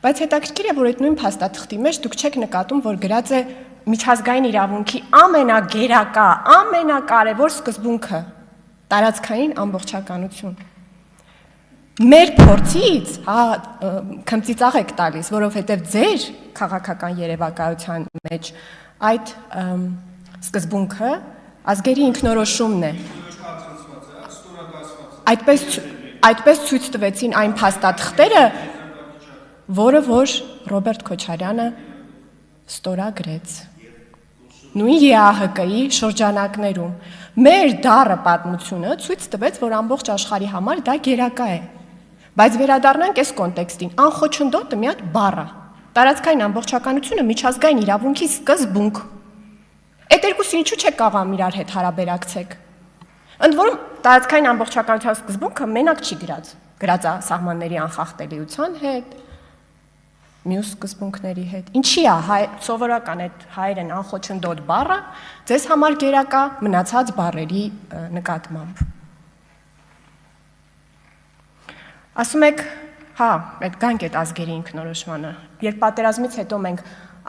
Բայց հետաքրքիր է, որ այդ նույն փաստաթղթի մեջ դուք չեք նկատում, որ գրած է միջազգային իրավունքի ամենագերակա, ամենակարևոր սկզբունքը՝ տարածքային ամբողջականություն։ Մեր փորձից, քմծիծաղ եք տալիս, որովհետև ձեր քաղաքական երևակայության մեջ այդ սկզբունքը ազգերի ինքնորոշումն է։ Այդպես ցույց տվեցին այն փաստաթղթերը, որը որ Ռոբերտ Քոչարյանը ստորագրեց։ Նույն ԵԱՀԿ-ի շրջանակներում մեր դառը պատմությունը ցույց տվեց, որ ամբողջ աշխարհի համար դա գերակա է։ Բայց վերադառնանք այս կոնտեքստին, անխոչնդոտը մի հատ բառ է։ Տարածքային ամբողջականությունը միջազգային իրավունքի սկզբունք։ Այդ երկուսին ինչու՞ չեք կարող իրար հետ հարաբերակցեք։ Ընդ որում տարածքային ամբողջականության սկզբունքը մենակ չի գրած է սահմանների անխախտելիության հետ, մյուս սկզբունքների հետ։ Ինչի է սովորական այդ հայերեն անխոչնդոտ բառը ձեզ համար գերակա մնացած բառերի նկատմամբ։ Ասում եք, այդ գանք այդ ազգերի ինքնորոշմանը, երբ պատերազմից հետո մենք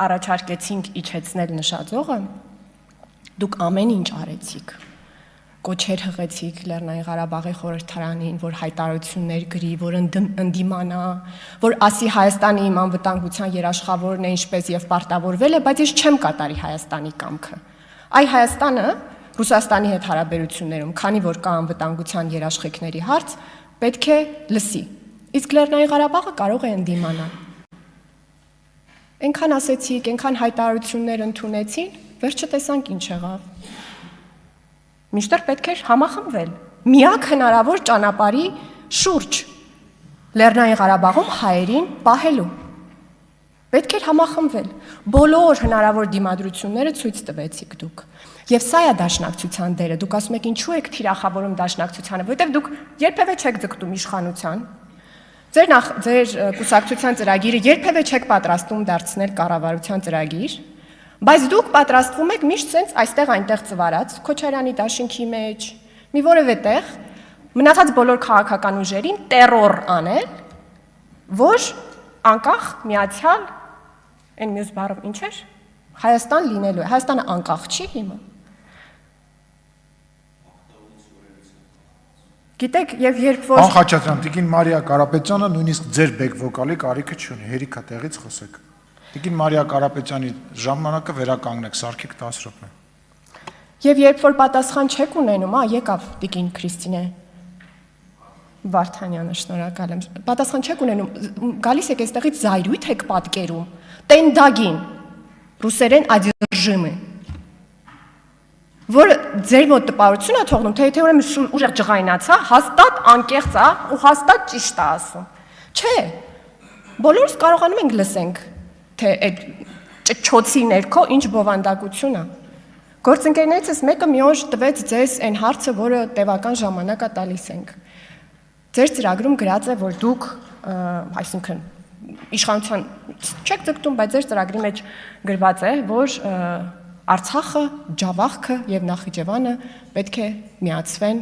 առաջարկեցինք իջեցնել նշաձողը, դուք ամեն ինչ արեցիք, կոչեր հղեցիք Լեռնային Ղարաբաղի խորհրդարանին, որ հայտարարություններ գրի, որ ընդդիմանա, որ ասի Հայաստանի իմ անվտանգության երաշխավորն է, ինչպես եւ պարտավորվել է, բայց ես չեմ կատարի Հայաստանի կամքը։ Այ Հայաստանը Ռուսաստանի հետ հարաբերություններում, քանի որ կա անվտանգության երաշխիքների հարց, պետք է լսի։ Իսկ Լեռնային Ղարաբաղը կարող է ընդդիմանալ։ Այնքան ասեցիք, այնքան հայտարարություններ ընդունեցին, վերջը տեսանք ինչ եղավ։ Մինչդեռ պետք էր համախմբվել միակ հնարավոր ճանապարհի շուրջ Լեռնային Ղարաբաղում հայերին պահելու։ Պետք էր համախմբվել։ Բոլոր հնարավոր դիմադրությունները ցույց տվեցիք դուք։ Եվ սա է դաշնակցության դերը։ Դուք ասում եք ինչու եք թիրախավորում դաշնակցությանը, որովհետև դուք երբևէ չեք ձգտում իշխանության։ Ձեր կուսակցության ծրագիրը երբևէ չեք պատրաստում դարձնել կառավարության ծրագիր, բայց դուք պատրաստվում եք միշտ սենց այստեղ-այնտեղ ծվարած Քոչարյանի դաշինքի մեջ, մի որևէ տեղ մնացած բոլոր քաղաքական ուժերին տերոր անել, որ անկախ միացյալ այն մյուս բառը ինչ էր, Հայաստան լինելու է։ Հայաստանը անկախ չի հիմա։ Գիտեք, եւ երբ որ Անխաչատրյան, Տիկին Մարիա Կարապետյանը նույնիսկ ձեր բեկ վոկալի կարիքը չունի, հերիքա տեղից խոսեք։ Տիկին Մարիա Կարապետյանի ժամանակը վերականգնեք, սարքեք 10 րոպե։ Եվ երբ որ պատասխան չեք ունենում, եկավ Տիկին Քրիստինե Վարդանյանը, շնորհակալ եմ։ Պատասխան չեք ունենում, գալիս եք այստեղից զայրույթ եք պատկերում, տենդագին, ռուսերեն одержимый, որ ձեր մոտ տպարություն է թողնում, թե եթե ուրեմն ուժեղ ջղայնացա, հաստատ անկեղծ է ու հաստատ ճիշտ է ասում։ Չէ։ Բոլորս կարողանում ենք լսենք, թե այդ ճչոցի ներքո ինչ բովանդակություն է։ Գործընկերներիցս մեկը մի օր տվեց ձեզ այն հարցը, որը տևական ժամանակ է տալիս ենք։ Ձեր ծրագրում գրած է, որ դուք, այսինքն իշխանության չեք ձգտում, բայց ձեր ծրագրի մեջ գրված է, որ Արցախը, Ջավախքը եւ Նախիջևանը պետք է միացվեն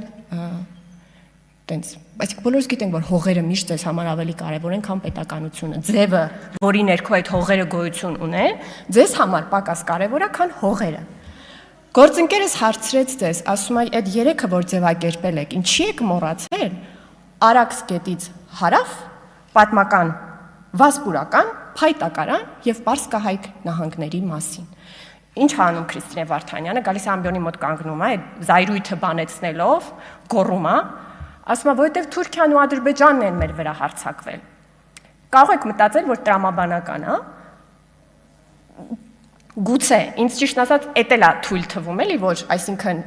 տենց, այսինքն բոլորս գիտենք, որ հողերը միշտ ձեզ համար ավելի կարևոր են, քան պետականությունը։ Ձևը, որի ներքո այդ հողերը գոյություն ունեն, ձեզ համար պակաս կարևոր է, քան հողերը։ Գործընկերս հարցրեց ձեզ, ասում է, այդ երեքը, որ ձևակերպել եք, ինչի եք մոռացել Արաքս գետից հարավ, պատմական Վասպուրական, Փայտակարան եւ Պարսկահայք նահանգների մասին։ Ինչ անում Քրիստինե Վարդանյանը, գալիս է ամբիոնի մոտ կանգնում է, այդ զայրույթը բանեցնելով, գոռում է, ասում է, որովհետև Թուրքիան ու Ադրբեջանն են մեր վրա հարձակվել։ Կարող եք մտածել, որ տրամաբանական է։ Գուցե, ինձ ճիշտ ասած, էդ էլ է թույլ թվում էլի, որ այսինքն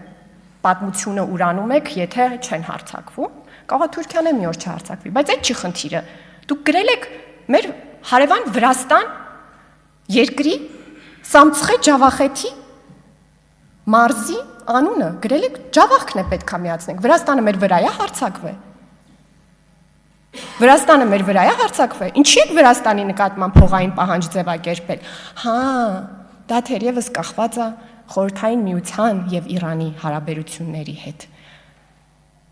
պատմությունը ուրանում եք, եթե չեն հարձակվում։ Կարող է Թուրքիան մի օր չհարձակվի, բայց այդ չի խնդիրը։ Դուք գրել եք մեր հարևան Վրաստան երկրի Սամցխե Ջավախեթի մարզի անունը գրել եք Ջավախքն է պետք է միացնենք։ Վրաստանը մեր վրա է հարձակվել։ Վրաստանը մեր վրա է հարձակվել։ Ինչի եք Վրաստանի նկատմամբ փողային պահանջ ձևակերպել։ Դա թերևս կախված է Խորհրդային Միության եւ Իրանի հարաբերությունների հետ։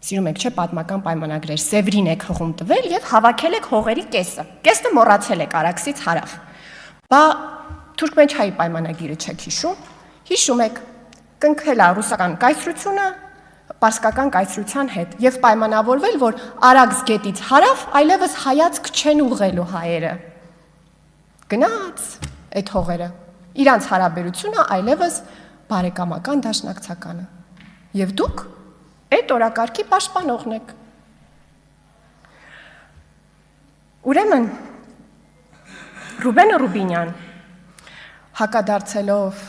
Սիրում եք, չէ, պատմական պայմանագրեր, Սևրին եք հղում տվել եւ հավաքել եք հողերի կեսը։ Կեսը մոռացել եք Արաքսից հարավ։ Բա Թուրքմենչայի պայմանագիրը չեք հիշում։ Հիշում եք, կնքվել է ռուսական կայսրությունը պարսկական կայսրության հետ եւ պայմանավորվել, որ Արաքս գետից հարավ այլևս հայացք չեն ուղղելու հայերը։ Գնաց այդ հողերը։ Իրանց հարաբերությունը այլևս բարեկամական դաշնակցական է։ Եվ դուք այդ օրակարգի պաշտպանողն եք։ Ուրեմն Ռուբեն Ռուբինյան հակադարձելով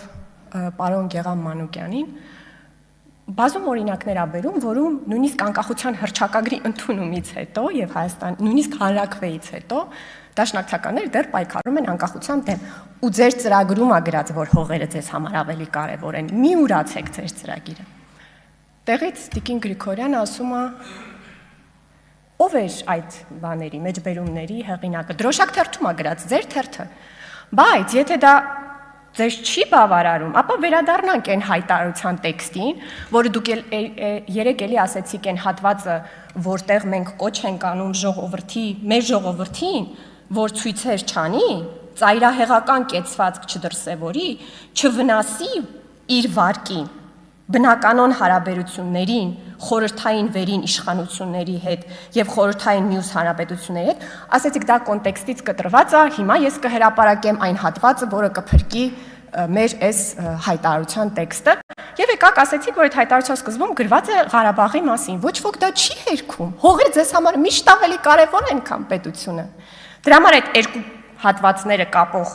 պարոն Գեգամ Մանուկյանին բազում օրինակներ ա բերում, որում նույնիսկ անկախության հռչակագրի ընդունումից հետո եւ Հայաստան նույնիսկ հանրաքվեից հետո դաշնակցականները դեռ պայքարում են անկախության դեմ։ Ու ձեր ծրագրում ա գրած, որ հողերը ձեզ համար ավելի կարեւոր են։ Մի ուրացեք ձեր ծրագիրը։ Տեղից Տիկին Գրիգորյանը ասում է. ով էր այդ բաների, մեջբերումների հեղինակը։ Դրոշակ թերթում ա գրած, ձեր թերթը։ Բայց եթե դա ձեզ չի բավարարում, ապա վերադառնանք այն հայտարարության տեքստին, որը դուք երեք էլի ասեցիք այն հատվածը, որտեղ մենք կոչ ենք անում ժողովրդի, մեր ժողովրդին, որ ցույցեր չանի, ծայրահեղական կեցվածք չդրսևորի, չվնասի իր վարկին, բնականոն հարաբերություններին, խորհրդային վերին իշխանությունների հետ եւ խորհրդային մյուս հանրապետությունների հետ, ասեցիք դա կոնտեքստից կտրված է, հիմա ես կհրապարակեմ այն հատվածը, որը կփրկի մեր այս հայտարարության տեքստը, եւ եկաք ասեցիք, որ այդ հայտարարության սկզբում գրված է Ղարաբաղի մասին, ոչ ոք դա չի հերքում, հողերը ձեզ համար միշտ ավելի կարեւոր են, քան պետությունը։ Դրա համար այդ երկու հատվածները կապող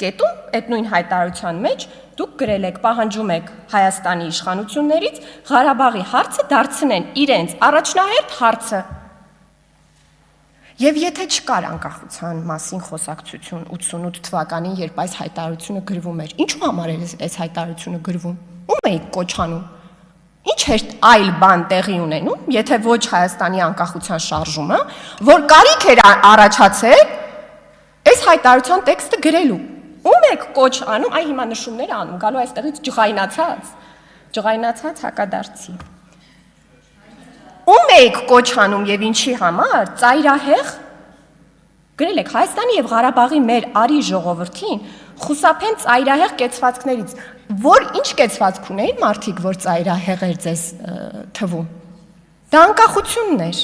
կետում, այդ նույն հայտարարության մեջ դուք գրել եք, պահանջում եք Հայաստանի իշխանություններից Ղարաբաղի հարցը դարձնեն իրենց առաջնահերթ հարցը։ Եվ եթե չկար անկախության մասին խոսակցություն 88 թվականին, երբ այս հայտարարությունը գրվում էր, ինչու համար էր այս հայտարարությունը գրվում։ Ում էիք կոչանում։ Ինչ էր այլ բան տեղի ունենում, եթե ոչ Հայաստանի անկախության շարժումը, որ կարիք էր առաջացել այս հայտարարության տեքստը գրելու։ Ում եք կոչ անում, այ հիմա նշումներ անում, գալու այստեղից ջղայնացած հակադարձի։ Ում եք կոչ անում եւ ինչի համար, ծայրահեղ գրել եք Հայաստանի եւ Ղարաբաղի մեր արի ժողովրդին խուսափեն ծայրահեղ կեցվածքներից, որ ինչ կեցվածք ունեին մարդիկ, որ ծայրահեղ էր ձեզ թվում։ Դա անկախությունն էր։